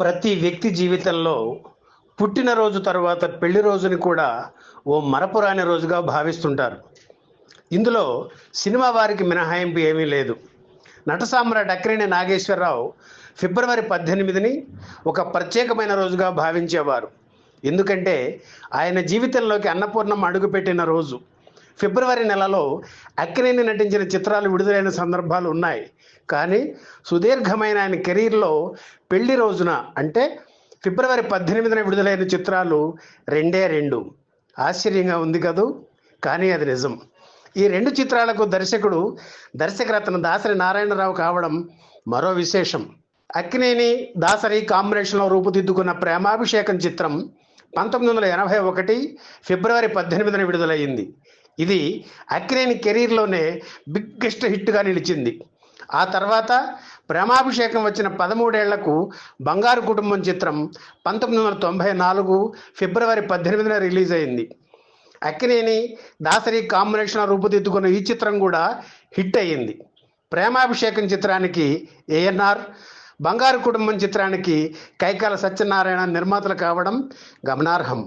ప్రతి వ్యక్తి జీవితంలో పుట్టినరోజు తరువాత పెళ్లి రోజుని కూడా ఓ మరపురాని రోజుగా భావిస్తుంటారు. ఇందులో సినిమా వారికి మినహాయింపు ఏమీ లేదు. నట సామ్రాట్ అక్కినేని నాగేశ్వరరావు ఫిబ్రవరి 18ని ఒక ప్రత్యేకమైన రోజుగా భావించేవారు. ఎందుకంటే ఆయన జీవితంలోకి అన్నపూర్ణమ్మ అడుగుపెట్టిన రోజు. ఫిబ్రవరి నెలలో అక్కినేని నటించిన చిత్రాలు విడుదలైన సందర్భాలు ఉన్నాయి. కానీ సుదీర్ఘమైన ఆయన కెరీర్లో పెళ్లి రోజున అంటే ఫిబ్రవరి 18న విడుదలైన చిత్రాలు రెండే రెండు. ఆశ్చర్యంగా ఉంది కదూ, కానీ అది నిజం. ఈ రెండు చిత్రాలకు దర్శకుడు దర్శకరత్న దాసరి నారాయణరావు కావడం మరో విశేషం. అక్కినేని దాసరి కాంబినేషన్లో రూపుదిద్దుకున్న ప్రేమాభిషేకం చిత్రం 1981 ఫిబ్రవరి 18న విడుదలయ్యింది. ఇది అక్కినేని కెరీర్లోనే బిగ్గెస్ట్ హిట్గా నిలిచింది. ఆ తర్వాత ప్రేమాభిషేకం వచ్చిన 13 ఏళ్లకు బంగారు కుటుంబం చిత్రం 1994 ఫిబ్రవరి 18న రిలీజ్ అయింది. అక్కినేని దాసరి కాంబినేషన్లో రూపుదిద్దుకున్న ఈ చిత్రం కూడా హిట్ అయ్యింది. ప్రేమాభిషేకం చిత్రానికి ఏఎన్ఆర్, బంగారు కుటుంబం చిత్రానికి కైకాల సత్యనారాయణ నిర్మాతలు కావడం గమనార్హం.